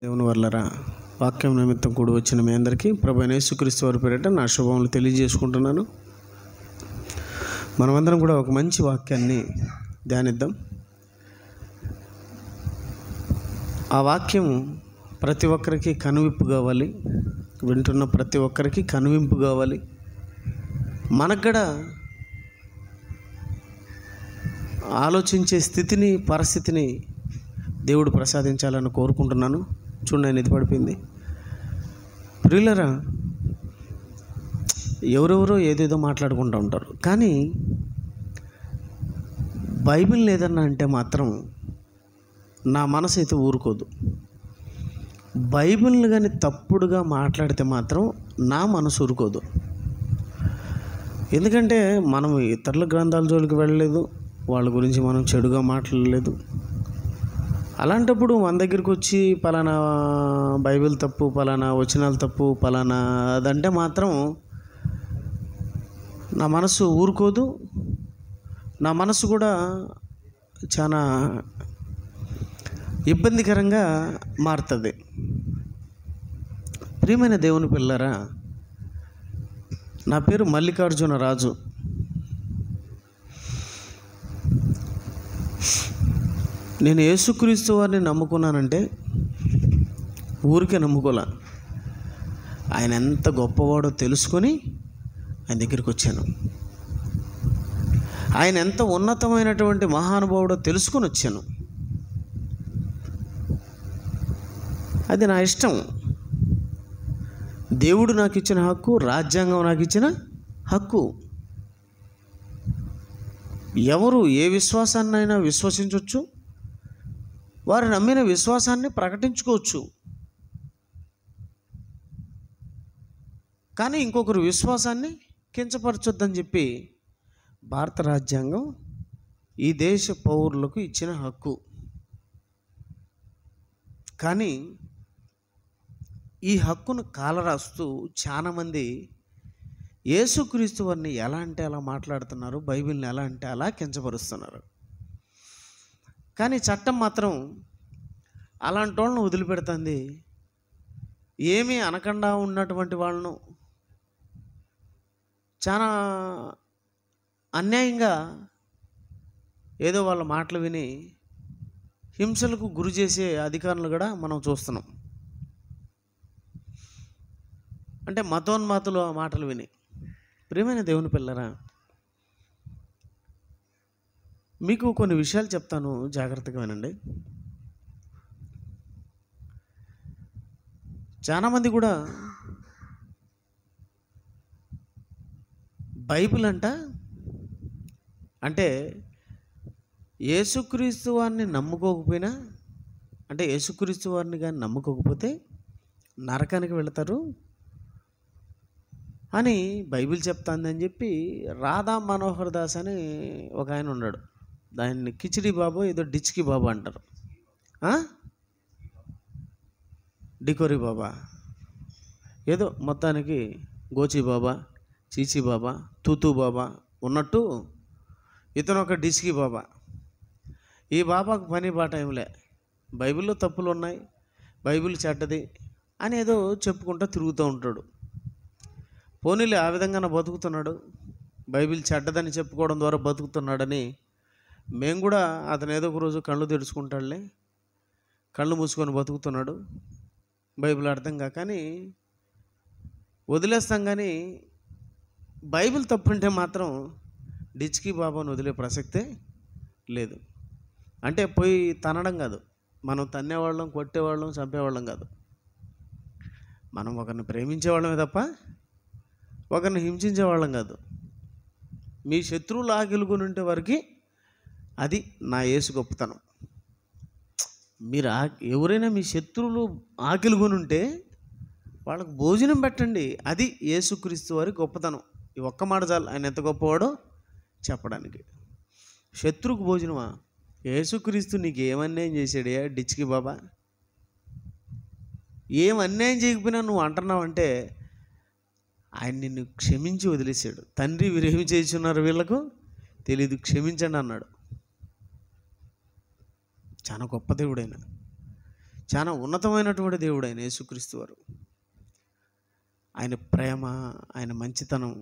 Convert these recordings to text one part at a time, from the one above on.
దేవుని వల్లరా వాక్యం నిమిత్తం కూడి వచ్చిన మీ అందరికీ ప్రభువైన యేసుక్రీస్తు వారి పేరిట నా శుభములు తెలియజేసుకుంటున్నాను. మనమందరం కూడా ఒక మంచి వాక్యాన్ని ధ్యానిద్దాం. ఆ వాక్యం ప్రతి ఒక్కరికి కనువిప్పు కావాలి, వింటున్న ప్రతి ఒక్కరికి కనువింపు కావాలి. మనకు కూడా ఆలోచించే స్థితిని, పరిస్థితిని దేవుడు ప్రసాదించాలని కోరుకుంటున్నాను. చూడండి, ఆయన ఇది పడిపోయింది. ప్రియులరా, ఎవరెవరో ఏదేదో మాట్లాడుకుంటూ ఉంటారు, కానీ బైబిల్ ఏదన్నా అంటే మాత్రం నా మనసు అయితే ఊరుకోదు. బైబిల్ని కానీ తప్పుడుగా మాట్లాడితే మాత్రం నా మనసు ఊరుకోదు. ఎందుకంటే మనం ఇతరుల గ్రంథాల జోలికి వెళ్ళలేదు, వాళ్ళ గురించి మనం చెడుగా మాట్లాడలేదు. అలాంటప్పుడు మన దగ్గరికి వచ్చి పలానా బైబిల్ తప్పు, పలానా వచనాలు తప్పు, పలానా అదంటే మాత్రం నా మనసు ఊరుకోదు. నా మనసు కూడా చాలా ఇబ్బందికరంగా మారుతుంది. ప్రియమైన దేవుని పిల్లరా, నా పేరు మల్లికార్జున రాజు. నేను యేసుక్రీస్తు వారిని నమ్ముకున్నానంటే ఊరికే నమ్ముకోలే. ఆయన ఎంత గొప్పవాడో తెలుసుకొని ఆయన దగ్గరికి వచ్చాను. ఆయన ఎంత ఉన్నతమైనటువంటి మహానుభావుడో తెలుసుకొని వచ్చాను. అది నా ఇష్టం. దేవుడు నాకు ఇచ్చిన హక్కు, రాజ్యాంగం నాకు ఇచ్చిన హక్కు. ఎవరు ఏ విశ్వాసాన్నైనా విశ్వసించవచ్చు, వారు నమ్మిన విశ్వాసాన్ని ప్రకటించుకోవచ్చు. కానీ ఇంకొకరు విశ్వాసాన్ని కించపరచొద్దని చెప్పి భారత రాజ్యాంగం ఈ దేశ పౌరులకు ఇచ్చిన హక్కు. కానీ ఈ హక్కును కాలరాస్తూ చాలామంది యేసుక్రీస్తు వారిని ఎలా అంటే అలా మాట్లాడుతున్నారు, బైబిల్ని ఎలా అంటే అలా కించపరుస్తున్నారు. కానీ చట్టం మాత్రం అలాంటి వాళ్ళను వదిలిపెడుతుంది. ఏమీ అనకుండా ఉన్నటువంటి వాళ్ళను చాలా అన్యాయంగా ఏదో వాళ్ళ మాటలు విని హింసలకు గురి చేసే అధికారులు కూడా మనం చూస్తున్నాం. అంటే మతోన్మాతులు ఆ మాటలు విని. ప్రియమైన దేవుని పిల్లరా, మీకు కొన్ని విషయాలు చెప్తాను, జాగ్రత్తగా వినండి. చాలామంది కూడా బైబిల్ అంటే యేసుక్రీస్తు వారిని నమ్ముకోకపోయినా, అంటే యేసుక్రీస్తు వారిని కానీ నమ్ముకోకపోతే నరకానికి వెళతారు అని బైబిల్ చెప్తాందని చెప్పి రాధా మనోహర్ దాస్ అని ఒక ఆయన ఉన్నాడు. దాన్ని కిచిడి బాబా, ఏదో డిచ్కి బాబా అంటారు, డికోరి బాబా, ఏదో మొత్తానికి గోచి బాబా, చీచి బాబా, తూతూ బాబా ఉన్నట్టు ఇతను ఒక డిచ్కి బాబా. ఈ బాబాకు పని బాట ఏమిలే, బైబిల్లో తప్పులు ఉన్నాయి, బైబిల్ చెడ్డది అని ఏదో చెప్పుకుంటూ తిరుగుతూ ఉంటాడు. పోనీలే, ఆ విధంగా బతుకుతున్నాడు, బైబిల్ చెడ్డదని చెప్పుకోవడం ద్వారా బతుకుతున్నాడని మేము కూడా అతను ఏదో ఒక రోజు కళ్ళు తెరుచుకుంటాడులే, కళ్ళు మూసుకొని బతుకుతున్నాడు, బైబిల్ అర్థం కాక అని వదిలేస్తాం. కానీ బైబిల్ తప్పుంటే మాత్రం డిచ్కి బాబాను వదిలే ప్రసక్తే లేదు. అంటే పోయి తనడం కాదు, మనం తన్నేవాళ్ళం, కొట్టేవాళ్ళం, చంపేవాళ్ళం కాదు. మనం ఒకరిని ప్రేమించేవాళ్ళమే తప్ప ఒకరిని హింసించేవాళ్ళం కాదు. మీ శత్రువులు ఆగిలుగుని ఉంటే వరకు అది నా యేసు గొప్పతనం. మీరు ఎవరైనా మీ శత్రువులు ఆకలిగొని ఉంటే వాళ్ళకు భోజనం పెట్టండి, అది యేసుక్రీస్తు వారి గొప్పతనం. ఈ ఒక్క మాట చాలు ఆయన ఎంత గొప్పవాడో చెప్పడానికి. శత్రువుకు భోజనమా? యేసుక్రీస్తు నీకు ఏమన్యాయం చేశాడయ్యా డిచ్కి బాబా? ఏం అన్యాయం చేయకపోయినా నువ్వు అంటున్నావంటే ఆయన నిన్ను క్షమించి వదిలేశాడు. తండ్రి వీరేమి చేస్తున్నారు వీళ్ళకు తెలీదు, క్షమించండి అన్నాడు. చాలా గొప్ప దేవుడైన. చాలా ఉన్నతమైనటువంటి దేవుడు ఆయన యేసుక్రీస్తు వారు. ఆయన ప్రేమ, ఆయన మంచితనం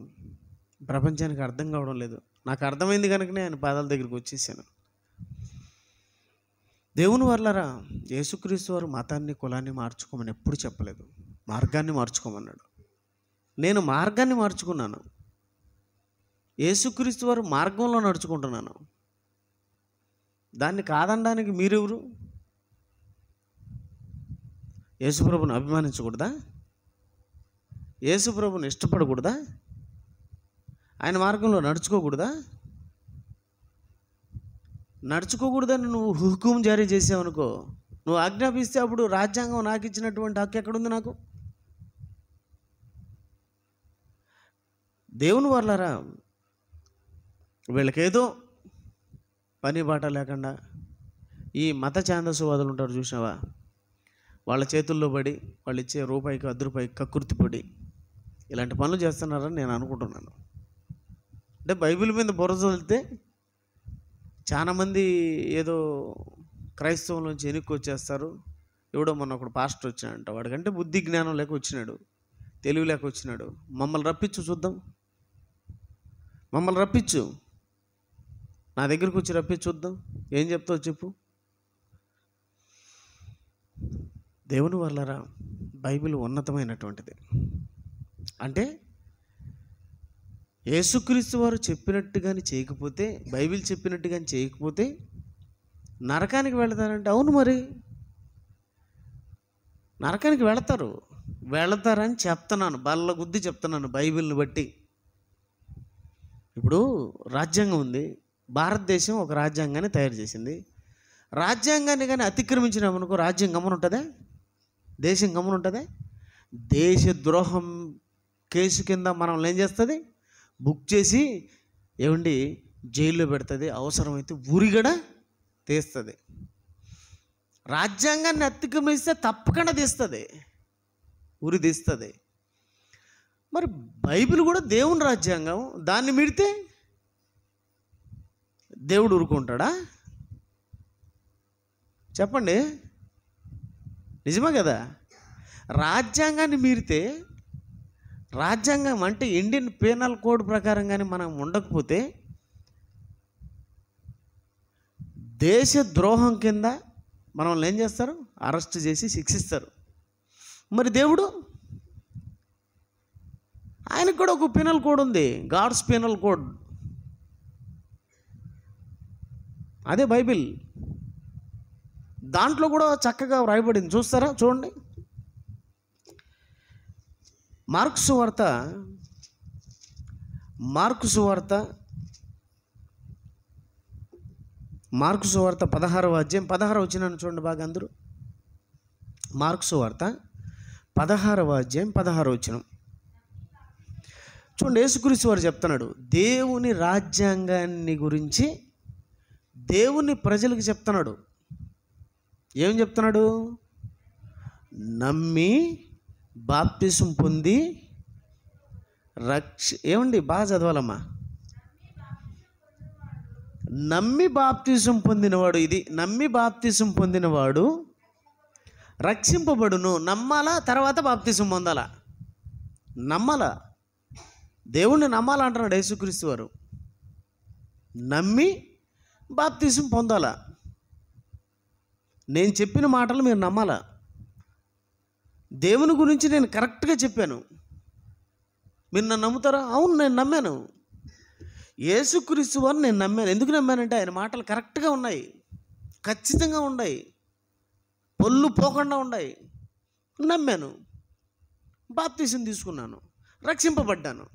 ప్రపంచానికి అర్థం కావడం లేదు. నాకు అర్థమైంది కనుకనే ఆయన పాదాల దగ్గరికి వచ్చేసాను. దేవుని వర్లారా, యేసుక్రీస్తు వారు మతాన్ని, కులాన్ని మార్చుకోమని ఎప్పుడు చెప్పలేదు. మార్గాన్ని మార్చుకోమన్నాడు. నేను మార్గాన్ని మార్చుకున్నాను. యేసుక్రీస్తు వారు మార్గంలో నడుచుకుంటున్నాను. దాన్ని కాదనడానికి మీరెవరు? యేసుప్రభుని అభిమానించకూడదా? యేసుప్రభుని ఇష్టపడకూడదా? ఆయన మార్గంలో నడుచుకోకూడదా? నడుచుకోకూడదని నువ్వు హుకుం జారీ చేసావనుకో, నువ్వు ఆజ్ఞాపిస్తే అప్పుడు రాజ్యాంగం నాకు ఇచ్చినటువంటి హక్కు ఎక్కడుంది నాకు? దేవుని వర్లారా, వీళ్ళకేదో పని బాట లేకుండా ఈ మత ఛాందసవాదులు ఉంటారు చూసినావా, వాళ్ళ చేతుల్లో పడి వాళ్ళు ఇచ్చే రూపాయికి 10 రూపాయికి కక్కుర్తి పడి ఇలాంటి పనులు చేస్తున్నారని నేను అనుకుంటున్నాను. అంటే బైబిల్ మీద బురద వదిలితే చాలామంది ఏదో క్రైస్తవంలోంచి వెనక్కి వచ్చేస్తారు. ఎవడో మొన్న ఒకడు పాస్టర్ వచ్చాడంట, వాడికంటే బుద్ధి జ్ఞానం లేక వచ్చినాడు, తెలివి లేక వచ్చినాడు. మమ్మల్ని రప్పించు చూద్దాం, మమ్మల్ని రప్పించు, నా దగ్గరకు వచ్చి రప్పించు చూద్దాం, ఏం చెప్తావు చెప్పు. దేవుని వల్లరా, బైబిల్ ఉన్నతమైనటువంటిది. అంటే యేసుక్రీస్తు వారు చెప్పినట్టు కానీ చేయకపోతే, బైబిల్ చెప్పినట్టు కానీ చేయకపోతే నరకానికి వెళతారంటే, అవును మరి నరకానికి వెళతారని చెప్తున్నాను, బల్ల గుద్ది చెప్తున్నాను బైబిల్ని బట్టి. ఇప్పుడు రాజ్యాంగం ఉంది, భారతదేశం ఒక రాజ్యాంగాన్ని తయారు చేసింది. రాజ్యాంగాన్ని కానీ అతిక్రమించినామనుకో రాజ్యం గమనుంటుందా? దేశం గమనుంటుందా? దేశద్రోహం కేసు కింద మనల్ని ఏం చేస్తుంది? బుక్ చేసి ఏమండి జైల్లో పెడుతుంది, అవసరమైతే ఉరిగడ తీస్తుంది. రాజ్యాంగాన్ని అతిక్రమిస్తే తప్పకుండా తీస్తుంది, ఉరి తీస్తుంది. మరి బైబిల్ కూడా దేవుని రాజ్యాంగం, దాన్ని మీడితే దేవుడు ఊరుకుంటాడా? చెప్పండి, నిజమే కదా? రాజ్యాంగాన్ని మీరితే, రాజ్యాంగం అంటే ఇండియన్ పీనల్ కోడ్ ప్రకారం కానీ మనం ఉండకపోతే దేశ ద్రోహం కింద మనల్ని ఏం చేస్తారు? అరెస్ట్ చేసి శిక్షిస్తారు. మరి దేవుడు, ఆయనకు కూడా ఒక పీనల్ కోడ్ ఉంది, గాడ్స్ పీనల్ కోడ్. అదే బైబిల్. దాంట్లో కూడా చక్కగా వ్రాయబడింది, చూస్తారా? చూడండి, మార్కు సువార్త 16వ అధ్యాయం 16 వచనాన్ని చూడండి బాగా అందరూ. మార్కు సువార్త 16వ అధ్యాయం 16 వచనం చూడండి. యేసుక్రీస్తు వారు చెప్తున్నాడు, దేవుని రాజ్యాంగాన్ని గురించి దేవుని ప్రజలకు చెప్తున్నాడు. ఏం చెప్తున్నాడు? నమ్మి బాప్తిసం పొంది ఏమండి బాగా చదవాలమ్మా. నమ్మి బాప్తిసం పొందినవాడు, ఇది నమ్మి బాప్తిసం పొందినవాడు రక్షింపబడును. నమ్మాలా, తర్వాత బాప్తిసం పొందాలా? నమ్మాలా, దేవుణ్ణి నమ్మాలా అంటున్నాడు యేసుక్రీస్తు వారు. నమ్మి బాప్తిసం పొందాలా. నేను చెప్పిన మాటలు మీరు నమ్మాలా. దేవుని గురించి నేను కరెక్ట్గా చెప్పాను, మీరు నన్ను నమ్ముతారా? అవును, నేను నమ్మాను. యేసుక్రీస్తు వారిని నేను నమ్మాను. ఎందుకు నమ్మానంటే ఆయన మాటలు కరెక్ట్గా ఉన్నాయి, ఖచ్చితంగా ఉన్నాయి, పొల్లు పోకుండా ఉన్నాయి. నమ్మాను, బాప్తిసం తీసుకున్నాను, రక్షింపబడ్డాను.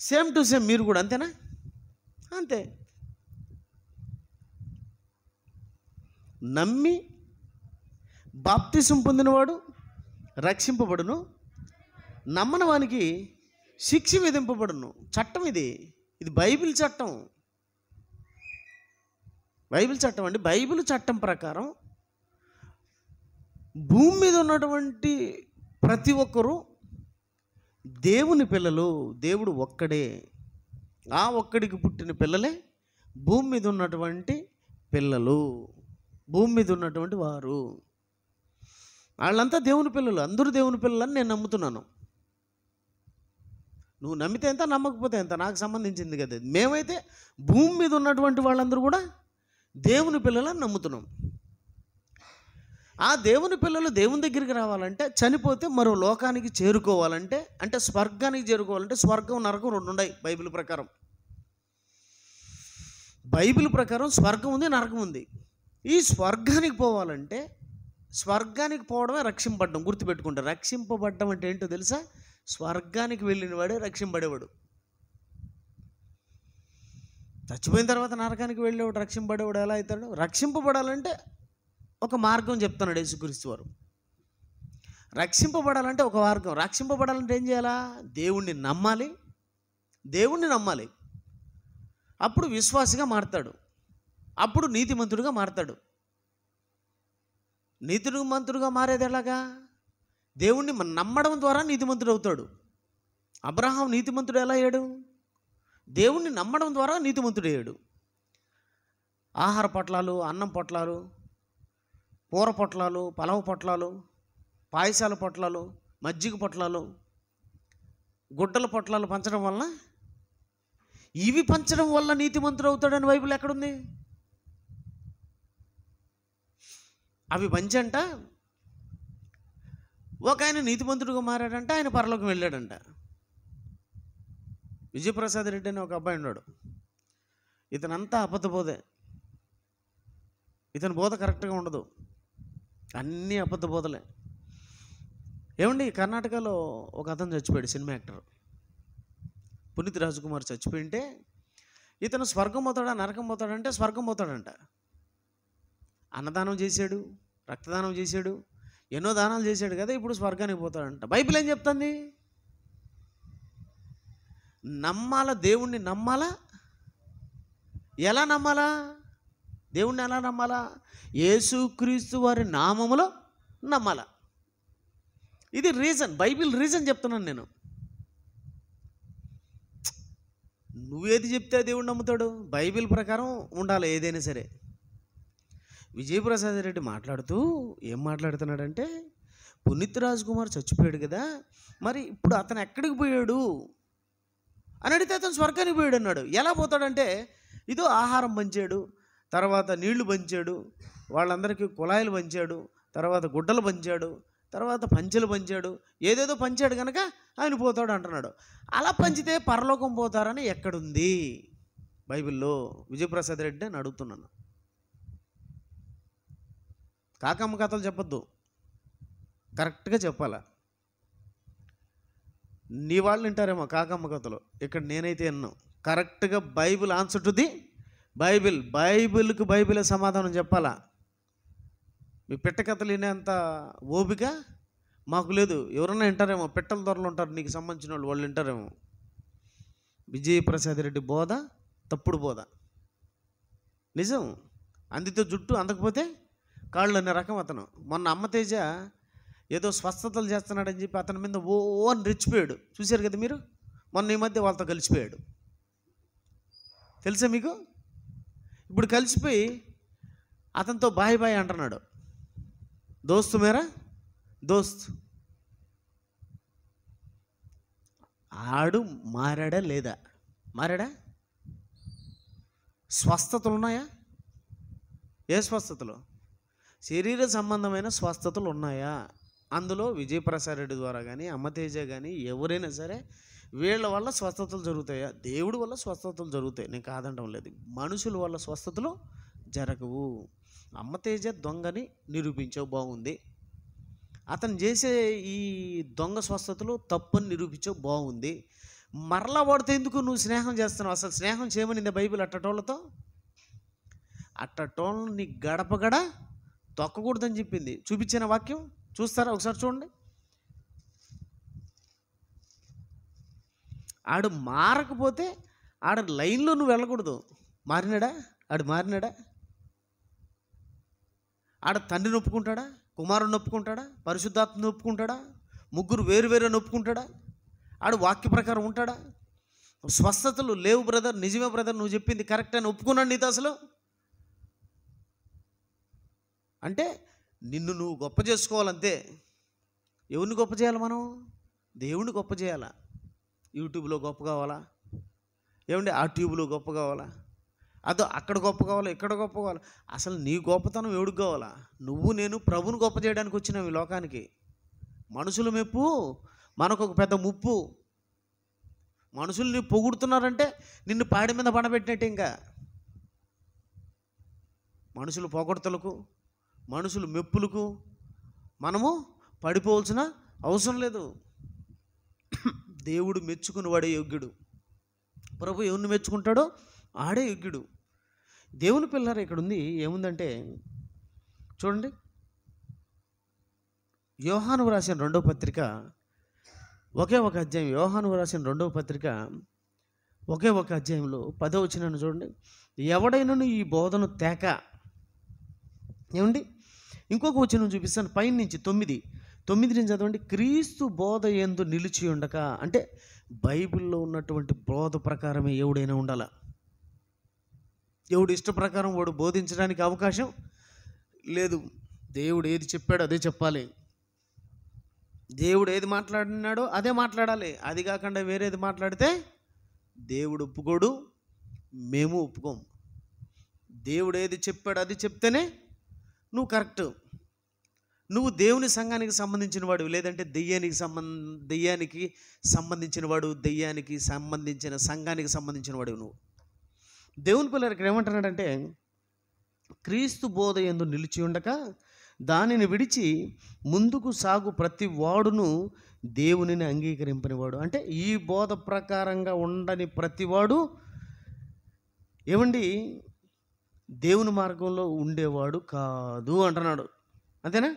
సేమ్ టు సేమ్ మీరు కూడా అంతేనా? అంతే. నమ్మి బాప్తిసం పొందినవాడు రక్షింపబడును, నమ్మని వానికి శిక్ష విధింపబడును. చట్టం ఇది బైబిల్ చట్టం. బైబిల్ చట్టం అండి. బైబిల్ చట్టం ప్రకారం భూమి మీద ఉన్నటువంటి ప్రతి ఒక్కరూ దేవుని పిల్లలు. దేవుడు ఒక్కడే, ఆ ఒక్కడికి పుట్టిన పిల్లలే భూమి మీద ఉన్నటువంటి పిల్లలు, భూమి మీద ఉన్నటువంటి వారు. వాళ్ళంతా దేవుని పిల్లలు, అందరూ దేవుని పిల్లలని నేను నమ్ముతున్నాను. నువ్వు నమ్మితే ఎంత, నమ్మకపోతే ఎంత, నాకు సంబంధించింది కదా. మేమైతే భూమి మీద ఉన్నటువంటి వాళ్ళందరూ కూడా దేవుని పిల్లలని నమ్ముతున్నాం. ఆ దేవుని పిల్లలు దేవుని దగ్గరికి రావాలంటే, చనిపోతే మరో లోకానికి చేరుకోవాలంటే, అంటే స్వర్గానికి చేరుకోవాలంటే, స్వర్గం నరకం రెండు ఉన్నాయి బైబిల్ ప్రకారం. బైబిల్ ప్రకారం స్వర్గం ఉంది, నరకం ఉంది. ఈ స్వర్గానికి పోవాలంటే, స్వర్గానికి పోవడమే రక్షింపబడ్డం. గుర్తుపెట్టుకుంటారు, రక్షింపబడ్డం అంటే ఏంటో తెలుసా? స్వర్గానికి వెళ్ళిన వాడే రక్షింపబడేవాడు. చచ్చిపోయిన తర్వాత నరకానికి వెళ్ళేవాడు రక్షింపబడేవాడు ఎలా అవుతాడు? రక్షింపబడాలంటే ఒక మార్గం చెప్తున్నాడు యేసుక్రీస్తు వారు. రక్షింపబడాలంటే ఒక మార్గం. రక్షింపబడాలంటే ఏం చేయాలా? దేవుణ్ణి నమ్మాలి. దేవుణ్ణి నమ్మాలి, అప్పుడు విశ్వాసిగా మారతాడు, అప్పుడు నీతిమంతుడిగా మారతాడు. నీతిమంతుడిగా మారేది ఎలాగా? దేవుణ్ణి నమ్మడం ద్వారా నీతిమంతుడు అవుతాడు. అబ్రహాం నీతిమంతుడు ఎలా అయ్యాడు? దేవుణ్ణి నమ్మడం ద్వారా నీతిమంతుడు అయ్యాడు. ఆహార పొట్లాలు, అన్నం పొట్లాలు, కూర పొట్లాలు, పలావ్ పొట్లాలు, పాయసాల పొట్లాలు, మజ్జిగ పొట్లాలు, గుడ్డల పొట్లాలు పంచడం వల్ల, ఇవి పంచడం వల్ల నీతిమంతుడు అవుతాడని బైబిల్ ఎక్కడుంది? అవి పంచంట ఒక ఆయన నీతిమంతుడిగా మారాడంట, ఆయన పరలోకం వెళ్ళాడంట. విజయప్రసాద్ రెడ్డి అని ఒక అబ్బాయి ఉన్నాడు. ఇతనంతా అబద్ధ బోధే. ఇతని బోధ కరెక్ట్గా ఉండదు, అన్నీ అబద్ధ బోధలే. ఏమండి, కర్ణాటకలో ఒక అతను చచ్చిపోయాడు, సినిమా యాక్టర్ పునీత్ రాజ్కుమార్ చచ్చిపోయింటే, ఇతను స్వర్గం పోతాడా నరకం పోతాడంటే స్వర్గం పోతాడంట. అన్నదానం చేశాడు, రక్తదానం చేశాడు, ఎన్నో దానాలు చేశాడు కదా, ఇప్పుడు స్వర్గానికి పోతాడంట. బైబిల్ ఏం చెప్తుంది? నమ్మాలా, దేవుణ్ణి నమ్మాలా. ఎలా నమ్మాలా? దేవుణ్ణి ఎలా నమ్మాలా? యేసుక్రీస్తు వారి నామములో నమ్మాలా. ఇది రీజన్, బైబిల్ రీజన్ చెప్తున్నాను నేను. నువ్వేది చెప్తే దేవుడు నమ్ముతాడు? బైబిల్ ప్రకారం ఉండాలి ఏదైనా సరే. విజయప్రసాద్ రెడ్డి మాట్లాడుతూ ఏం మాట్లాడుతున్నాడంటే, పునీత్ రాజ్కుమార్ చచ్చిపోయాడు కదా, మరి ఇప్పుడు అతను ఎక్కడికి పోయాడు అని అడిగితే అతను స్వర్గానికి పోయాడు అన్నాడు. ఎలా పోతాడంటే, ఇదో ఆహారం పంచాడు, తర్వాత నీళ్లు పంచాడు, వాళ్ళందరికీ కుళాయిలు పంచాడు, తర్వాత గుడ్డలు పంచాడు, తర్వాత పంచెలు పంచాడు, ఏదేదో పంచాడు కనుక ఆయన పోతాడు అంటున్నాడు. అలా పంచితే పరలోకం పోతారని ఎక్కడుంది బైబిల్లో? విజయప్రసాద్ రెడ్డి అని అడుగుతున్నాను. కాకమ్మ కథలు చెప్పొద్దు, కరెక్ట్గా చెప్పాలా. నీ వాళ్ళు వింటారేమో కాకమ్మ కథలు, ఇక్కడ నేనైతే విన్నాను. కరెక్ట్గా Bible answer to the Bible, బైబిల్కి బైబిలే సమాధానం చెప్పాలా. మీ పిట్ట కథలు వినేంత ఓపిక మాకు లేదు. ఎవరన్నా వింటారేమో, పిట్టల దొరలు ఉంటారు నీకు సంబంధించిన వాళ్ళు, వాళ్ళు వింటారేమో. విజయప్రసాద్ రెడ్డి బోధ తప్పుడు బోధ, నిజం. అందితో జుట్టు అందకపోతే కాళ్ళు అనే రకం అతను. మొన్న అమ్మతేజ ఏదో స్వస్థతలు చేస్తున్నాడని చెప్పి అతని మీద ఓ అని రెచ్చిపోయాడు, చూశారు కదా మీరు. మొన్న ఈ మధ్య వాళ్ళతో కలిసిపోయాడు, తెలుసా మీకు? ఇప్పుడు కలిసిపోయి అతనితో బాయ్ బాయ్ అంటున్నాడు. దోస్తు మేరా దోస్త్. ఆడు మారాడా లేదా? మారాడా? స్వస్థతలు ఉన్నాయా? ఏ స్వస్థతలు? శరీర సంబంధమైన స్వస్థతలు ఉన్నాయా? అందులో విజయప్రసాద్ రెడ్డి ద్వారా కానీ, అమ్మతేజ కానీ, ఎవరైనా సరే వీళ్ళ వల్ల స్వస్థతలు జరుగుతాయా? దేవుడి వల్ల స్వస్థతలు జరుగుతాయి, నేను కాదంటం లేదు. మనుషుల వల్ల స్వస్థతలు జరగవు. అమ్మతేజ దొంగని నిరూపించావు, బాగుంది. అతను చేసే ఈ దొంగ స్వస్థతలు తప్పని నిరూపించావు, బాగుంది. మరలా వాడితే ఎందుకు నువ్వు స్నేహం చేస్తున్నావు? అసలు స్నేహం చేయమనింది బైబిల్ అట్టటోళ్ళతో. అట్టటోళ్ళని నీ గడపగడ తొక్కకూడదని చెప్పింది. చూపించిన వాక్యం చూస్తారా? ఒకసారి చూడండి. ఆడు మారకపోతే ఆడ లైన్లో నువ్వు వెళ్ళకూడదు. మారినాడా? ఆడు మారినాడా? ఆడ తండ్రిని ఒప్పుకుంటాడా? కుమారుని ఒప్పుకుంటాడా? పరిశుద్ధాత్మని ఒప్పుకుంటాడా? ముగ్గురు వేరు వేరే ఒప్పుకుంటాడా? ఆడు వాక్య ప్రకారం ఉంటాడా? స్వస్థతలు లేవు బ్రదర్, నిజమే బ్రదర్, నువ్వు చెప్పింది కరెక్ట్ అని ఒప్పుకున్నాడు నీతో అసలు? అంటే నిన్ను నువ్వు గొప్ప చేసుకోవాలంతే. ఎవరిని గొప్ప చేయాలి మనం? దేవుణ్ణి గొప్ప చేయాలా? యూట్యూబ్లో గొప్ప కావాలా? ఏమండి ఆ ట్యూబ్లో గొప్ప కావాలా? అదో అక్కడ గొప్ప కావాలా, ఇక్కడ గొప్ప కావాలా? అసలు నీ గొప్పతనం ఎవడికి కావాలా? నువ్వు నేను ప్రభుని గొప్ప చేయడానికి వచ్చినావు ఈ లోకానికి. మనుషుల మెప్పు మనకు ఒక పెద్ద ముప్పు. మనుషులు నీ పొగుడుతున్నారంటే నిన్ను పాడి మీద పడబెట్టినట్టే. ఇంకా మనుషుల పొగడ్తలకు, మనుషుల మెప్పులకు మనము పడిపోవాల్సిన అవసరం లేదు. దేవుడు మెచ్చుకుని వాడే యోగ్యుడు. ప్రభు ఎవరిని మెచ్చుకుంటాడో ఆడే యోగ్యుడు. దేవుని పిల్లలు ఇక్కడ ఉంది. ఏముందంటే చూడండి, యోహాను రాసిన 2వ పత్రిక ఒకే ఒక అధ్యాయం. యోహాను రాసిన 2వ పత్రిక ఒకే ఒక అధ్యాయంలో 10వ వచనాన్ని చూడండి. ఎవడైనను ఈ బోధను తేక, ఏమండి ఇంకొక వచనం చూపిస్తాను పైన నుంచి 9 నుంచి చదవండి. క్రీస్తు బోధ యందు నిలిచి ఉండక, అంటే బైబిల్లో ఉన్నటువంటి బోధ ప్రకారమే ఎవడైనా ఉండాల. ఎవడు ఇష్ట ప్రకారం వాడు బోధించడానికి అవకాశం లేదు. దేవుడు ఏది చెప్పాడో అదే చెప్పాలి. దేవుడు ఏది మాట్లాడినాడో అదే మాట్లాడాలి. అది కాకుండా వేరేది మాట్లాడితే దేవుడు ఒప్పుకోడు, మేము ఒప్పుకోం. దేవుడు ఏది చెప్పాడో అది చెప్తేనే నువ్వు కరెక్ట్. నువ్వు దేవుని సంఘానికి సంబంధించిన వాడు, లేదంటే దెయ్యానికి సంబంధించిన వాడు, దెయ్యానికి సంబంధించిన సంఘానికి సంబంధించిన వాడు నువ్వు. దేవుని పిల్లలు ఇక్కడ ఏమంటున్నాడంటే, క్రీస్తు బోధ యందు నిలిచి ఉండక దానిని విడిచి ముందుకు సాగు ప్రతి వాడును దేవునిని అంగీకరింపనివాడు. అంటే ఈ బోధ ప్రకారంగా ఉండని ప్రతివాడు ఏమండి దేవుని మార్గంలో ఉండేవాడు కాదు అంటున్నాడు. అంతేనా?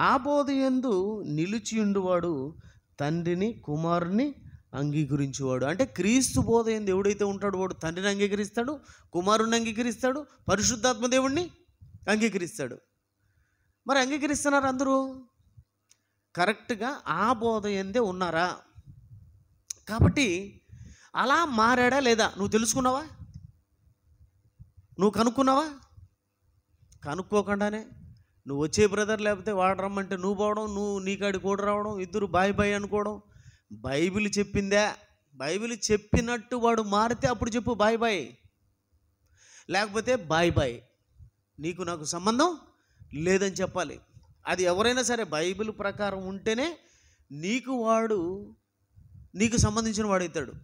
ఆ బోధ యందు నిలిచి ఉండువాడు తండ్రిని కుమారుని అంగీకరించేవాడు. అంటే క్రీస్తు బోధ యందు ఎవడైతే ఉంటాడో వాడు తండ్రిని అంగీకరిస్తాడు, కుమారుని అంగీకరిస్తాడు, పరిశుద్ధాత్మ దేవుణ్ణి అంగీకరిస్తాడు. మరి అంగీకరిస్తున్నారు అందరూ? కరెక్ట్గా ఆ బోధ యందే ఉన్నారా? కాబట్టి అలా మారాడా లేదా నువ్వు తెలుసుకున్నావా? నువ్వు కనుక్కున్నావా? కనుక్కోకుండానే నువ్వు వచ్చే బ్రదర్, లేకపోతే వాడు రమ్మంటే నువ్వు పోవడం, నువ్వు నీకాడి కూడా రావడం, ఇద్దరు బాయ్ బాయ్ అనుకోవడం. బైబిల్ చెప్పిందా? బైబిల్ చెప్పినట్టు వాడు మారితే అప్పుడు చెప్పు బాయ్ బాయ్, లేకపోతే బాయ్ బాయ్, నీకు నాకు సంబంధం లేదని చెప్పాలి. అది ఎవరైనా సరే బైబిల్ ప్రకారం ఉంటేనే నీకు సంబంధించిన వాడవుతాడు.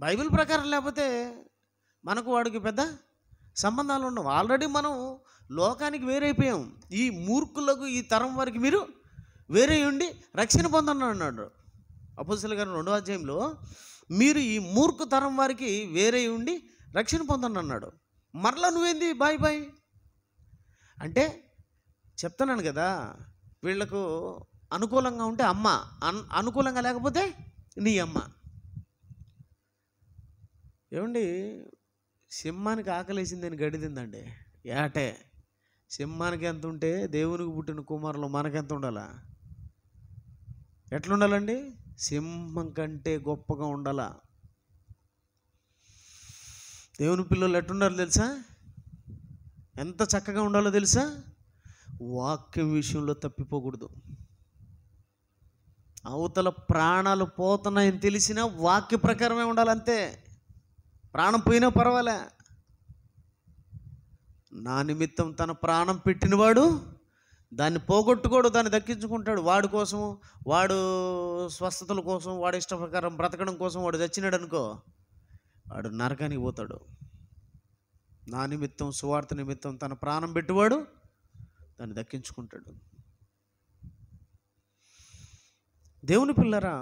బైబిల్ ప్రకారం లేకపోతే మనకు వాడికి పెద్ద సంబంధాలు ఉండవు. ఆల్రెడీ మనం లోకానికి వేరైపోయాం. ఈ మూర్ఖులకు, ఈ తరం వారికి మీరు వేరే ఉండి రక్షణ పొందను అన్నాడు అపోస్తలుల గారు 2వ అధ్యాయంలో. మీరు ఈ మూర్ఖ తరం వారికి వేరే ఉండి రక్షణ పొందను అన్నాడు. మరలా నువ్వేంది బాయ్ బాయ్ అంటే? చెప్తున్నాను కదా, వీళ్లకు అనుకూలంగా ఉంటే అమ్మ, అనుకూలంగా లేకపోతే నీ అమ్మ. ఏమండి సింహానికి ఆకలేసిందని గడిదిందండి ఏటే. సింహానికి ఎంత ఉంటే దేవునికి పుట్టిన కుమారులు మనకెంత ఉండాలా? ఎట్లుండాలండి? సింహం కంటే గొప్పగా ఉండాలా. దేవుని పిల్లలు ఎట్లుండాలో తెలుసా? ఎంత చక్కగా ఉండాలో తెలుసా? వాక్యం విషయంలో తప్పిపోకూడదు. అవతల ప్రాణాలు పోతున్నాయని తెలిసినా వాక్య ప్రకారమే ఉండాలంతే. ప్రాణం పోయినా పర్వాలే. నా నిమిత్తం తన ప్రాణం పెట్టినవాడు దాన్ని పోగొట్టుకోడు, దాన్ని దక్కించుకుంటాడు. వాడి కోసం, వాడు స్వస్థతల కోసం, వాడి ఇష్ట ప్రకారం బ్రతకడం కోసం వాడు చచ్చినాడు అనుకో, వాడు నరకానికి పోతాడు. నా నిమిత్తం, సువార్త నిమిత్తం తన ప్రాణం పెట్టివాడు దాన్ని దక్కించుకుంటాడు. దేవుని పిల్లరా,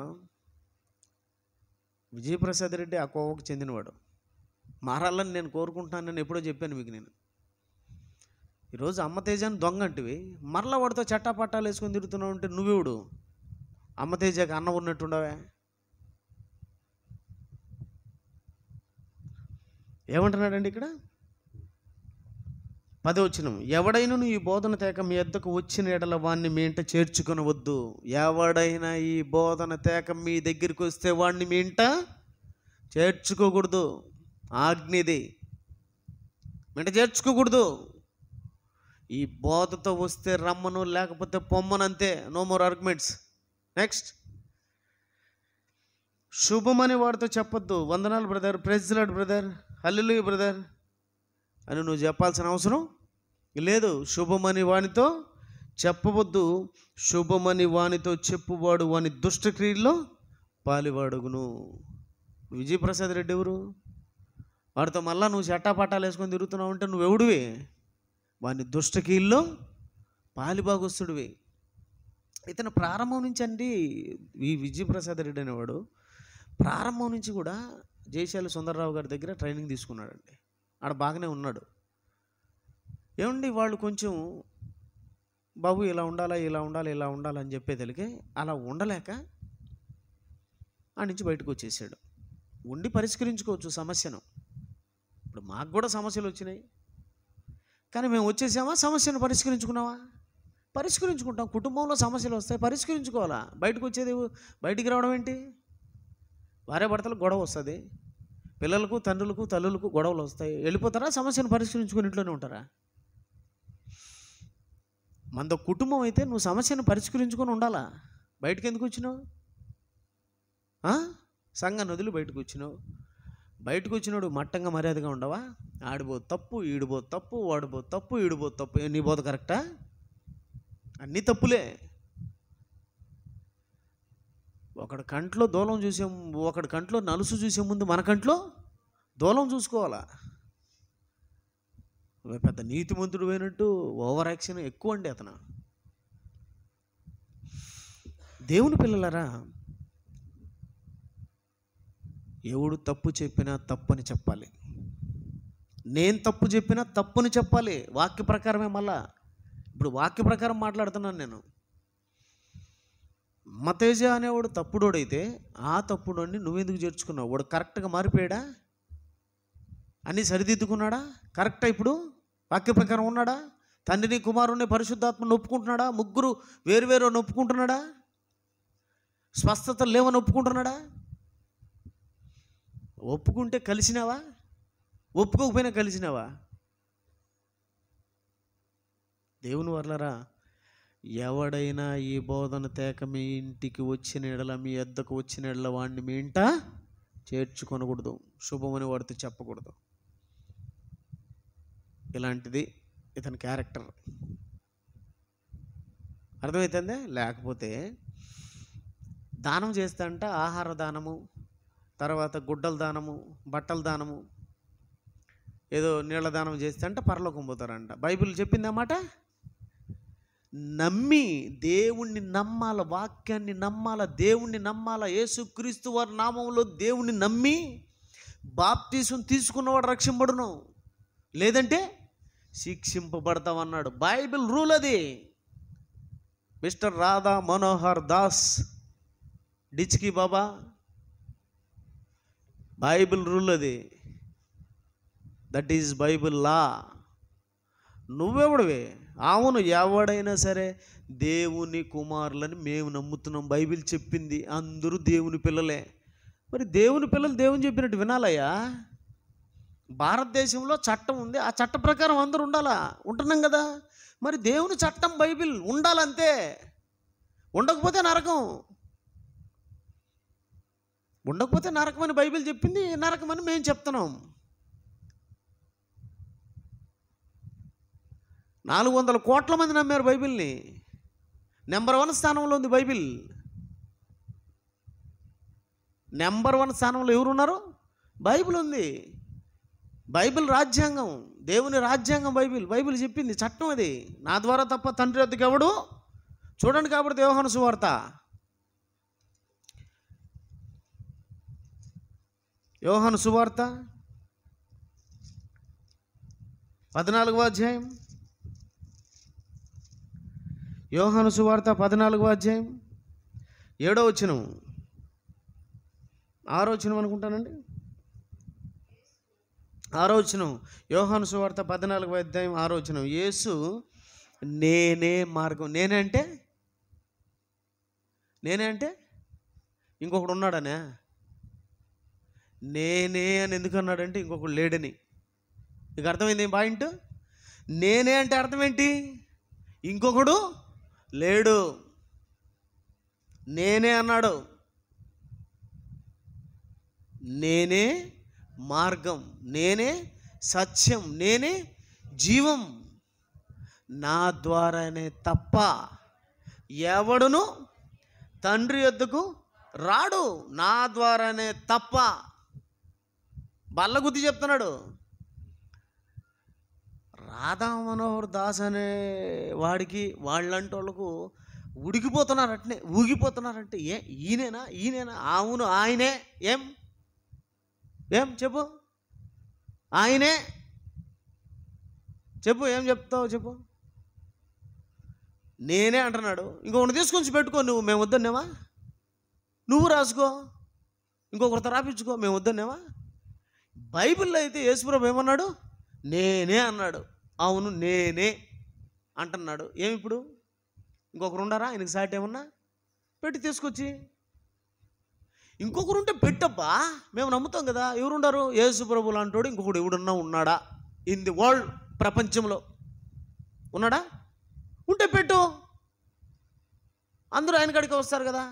విజయప్రసాద్ రెడ్డి ఆ కోవకు చెందినవాడు. మారాలని నేను కోరుకుంటున్నాను. నేను ఎప్పుడో చెప్పాను మీకు. నేను ఈరోజు అమ్మ తేజాన్ని దొంగ అంటివి, మరలా వాడితో చట్టాపట్టాలు వేసుకొని తిరుగుతున్నావు అంటే నువ్వెవడు? అమ్మ తేజాకి అన్నం ఉన్నట్టుండవే. ఏమంటున్నాడండి ఇక్కడ 10వ వచనం, ఎవడైనా ఈ బోధన తేక మీ యొద్దకు వచ్చిన ఎడల వాడిని మీ ఇంట చేర్చుకొనవద్దు. ఎవడైనా ఈ బోధన తేక మీ దగ్గరికి వస్తే వాడిని మీ ఇంట చేర్చుకోకూడదు. ఆజ్ఞది. మీ ఇంట చేర్చుకోకూడదు. ఈ బోధతో వస్తే రమ్మను, లేకపోతే పొమ్మనంతే. No more arguments. నెక్స్ట్, శుభమని వాడితో చెప్పొద్దు. వందనాలు brother, praise lord brother, hallelujah brother అని నువ్వు చెప్పాల్సిన అవసరం లేదు. శుభమని వానితో చెప్పవద్దు. శుభమని వానితో చెప్పువాడు వాని దుష్టక్రియల్లో పాలివాడుగును. విజయప్రసాద్ రెడ్డి ఎవరు? వాడితో మళ్ళా నువ్వు చట్టాపట్టాలు వేసుకొని తిరుగుతున్నావు అంటే నువ్వెవడివి? వాని దుష్టక్రియల్లో పాలిభాగస్తుడివి. ఇతను ప్రారంభం నుంచి అండి, ఈ విజయప్రసాద్ రెడ్డి అనేవాడు ప్రారంభం నుంచి కూడా జయశాలి సుందరరావు గారి దగ్గర ట్రైనింగ్ తీసుకున్నాడండి. ఆడ బాగానే ఉన్నాడు. ఏమండి, వాళ్ళు కొంచెం బాబు ఇలా ఉండాలా, ఇలా ఉండాలి, ఇలా ఉండాలని చెప్పేదలికే అలా ఉండలేక ఆ నుంచి బయటకు వచ్చేసాడు. ఉండి పరిష్కరించుకోవచ్చు సమస్యను. ఇప్పుడు మాకు కూడా సమస్యలు వచ్చినాయి, కానీ మేము వచ్చేసామా? సమస్యను పరిష్కరించుకున్నావా? పరిష్కరించుకుంటాం. కుటుంబంలో సమస్యలు వస్తాయి, పరిష్కరించుకోవాలా. బయటకు వచ్చేది, బయటికి రావడం ఏంటి? భార్యాభర్తలకు గొడవ వస్తుంది, పిల్లలకు, తండ్రులకు, తల్లులకు గొడవలు వస్తాయి. వెళ్ళిపోతారా? సమస్యను పరిష్కరించుకుని ఇంట్లోనే ఉంటారా? మనతో కుటుంబం అయితే నువ్వు సమస్యను పరిష్కరించుకొని ఉండాలా. బయటకు ఎందుకు వచ్చినావు? సంఘాన్ని వదిలి బయటకు వచ్చినావు. బయటకు వచ్చినాడు మట్టంగా మర్యాదగా ఉండవా? ఆడిపో తప్పు, ఈడిపో తప్పు, వాడిపో తప్పు, ఈడిపో తప్పు. నీ బోధ కరెక్టా? అన్నీ తప్పులే. ఒకడి కంట్లో దూలం చూసే, ఒకడి కంట్లో నలుసు చూసే ముందు మన కంట్లో దూలం చూసుకోవాలా. పెద్ద నీతిమంతుడు పోయినట్టు ఓవర్ యాక్షన్ ఎక్కువ అండి అతను. దేవుని పిల్లలారా, ఎవడు తప్పు చెప్పినా తప్పని చెప్పాలి. నేను తప్పు చెప్పినా తప్పుని చెప్పాలి. వాక్య ప్రకారమే. మళ్ళా ఇప్పుడు వాక్య ప్రకారం మాట్లాడుతున్నాను నేను. మతేజ అనేవాడు తప్పుడోడైతే ఆ తప్పుడోడిని నువ్వెందుకు చేర్చుకున్నావు? వాడు కరెక్ట్గా మారిపోయాడా? అన్నీ సరిదిద్దుకున్నాడా? కరెక్టా? ఇప్పుడు వాక్య ప్రకారం ఉన్నాడా? తండ్రిని, కుమారుని, పరిశుద్ధాత్మను ఒప్పుకుంటున్నాడా? ముగ్గురు వేరువేరు అని ఒప్పుకుంటున్నాడా? స్వస్థత లేవని ఒప్పుకుంటున్నాడా? ఒప్పుకుంటే కలిసినావా? ఒప్పుకోకపోయినా కలిసినావా? దేవుని వర్లరా, ఎవడైనా ఈ బోధన తేక మీ ఇంటికి వచ్చిన ఎడల, మీ వద్దకు వచ్చిన ఎడల వాడిని మీ ఇంట చేర్చుకొనకూడదు. శుభమని వాడితో చెప్పకూడదు. ఇలాంటిది ఇతని క్యారెక్టర్. అర్థమవుతుందే? లేకపోతే దానం చేస్తా అంట, ఆహార దానము, తర్వాత గుడ్డల దానము, బట్టల దానము, ఏదో నీళ్ళ దానం చేస్తే అంట పరలోకం పోతారంట. బైబిల్ చెప్పిందన్నమాట. నమ్మి దేవుణ్ణి నమ్మాల, వాక్యాన్ని నమ్మాల, దేవుణ్ణి నమ్మాల. యేసుక్రీస్తు వారి నామంలో దేవుణ్ణి నమ్మి బాప్తీసం తీసుకున్నవాడు రక్షింపబడును, లేదంటే శిక్షింపబడతామన్నాడు. బైబిల్ రూల్ అది. మిస్టర్ రాధా మనోహర్ దాస్ డిచ్కి బాబా, బైబిల్ రూల్ అది. దట్ ఈజ్ బైబిల్ లా. నువ్వెవడివే? అవును, ఎవడైనా సరే దేవుని కుమారులని మేము నమ్ముతున్నాం. బైబిల్ చెప్పింది, అందరూ దేవుని పిల్లలే. మరి దేవుని పిల్లలు దేవుని చెప్పినట్టు వినాలయ్యా. భారతదేశంలో చట్టం ఉంది, ఆ చట్ట ప్రకారం అందరూ ఉండాలా. ఉంటున్నాం కదా. మరి దేవుని చట్టం బైబిల్ ఉండాలంతే. ఉండకపోతే నరకం. ఉండకపోతే నరకమని బైబిల్ చెప్పింది, నరకమని మేము చెప్తున్నాం. 400 కోట్ల మంది నమ్మారు బైబిల్ని. నెంబర్ 1 స్థానంలో ఉంది బైబిల్. నెంబర్ 1 స్థానంలో ఎవరున్నారు? బైబిల్ ఉంది. బైబిల్ రాజ్యాంగం, దేవుని రాజ్యాంగం బైబిల్. బైబిల్ చెప్పింది, చట్టం అది. నా ద్వారా తప్ప తండ్రి వద్దకు ఎవడు చూడండి. కాబట్టి యోహాను సువార్త, యోహాను సువార్త 14వ అధ్యాయం, యోహాను సువార్త 14వ అధ్యాయం 7వ వచనం, 6వ వచనం అనుకుంటానండి. 6వ వచనం, యోహాను సువార్త 14వ అధ్యాయం 6వ వచనం. యేసు నేనే మార్గం. నేనే అంటే ఇంకొకడు ఉన్నాడనే. నేనే అని ఎందుకు అన్నాడంటే ఇంకొకడు లేడని. నీకు అర్థమైంది ఏం పాయింట్? నేనే అంటే అర్థం ఏంటి? ఇంకొకడు లేడు. నేనే అన్నాడు. నేనే మార్గం, నేనే సత్యం, నేనే జీవం. నా ద్వారానే తప్ప ఎవడును తండ్రి యొద్దకు రాడు. నా ద్వారానే తప్ప. బల్లగుద్ది చెప్తున్నాడు. రాధా మనోహర్ దాస్ అనే వాడికి వాళ్ళంటి వాళ్ళకు ఉడికిపోతున్నారు, అట్నే ఊగిపోతున్నారంటే ఈయనేనా? అవును ఆయనే. ఏం చెప్పు, ఆయనే. చెప్పు, ఏం చెప్తావు చెప్పు. నేనే అంటున్నాడు. ఇంకొకటి తీసుకొచ్చి పెట్టుకో. మేము వద్దన్నావా? నువ్వు రాసుకో, ఇంకొకరితో రాపించుకో. మేము వద్దన్నావా? బైబిల్లో అయితే యేసుప్రభు ఏమన్నాడు? నేనే అన్నాడు. అవును నేనే అంటున్నాడు. ఇప్పుడు ఇంకొకరు ఉండారా ఆయనకి సాటి? ఏమన్నా పెట్టి తీసుకొచ్చి. ఇంకొకరు ఉంటే పెట్టబ్బా, మేము నమ్ముతాం కదా. ఎవరుండారు? యేసుప్రభు లాంటోడు ఇంకొకడు ఎవడున్నా ఉన్నాడా ఇన్ ది వరల్డ్? ప్రపంచంలో ఉన్నాడా? ఉంటే పెట్టు. అందరూ ఆయన కాడికి వస్తారు కదా.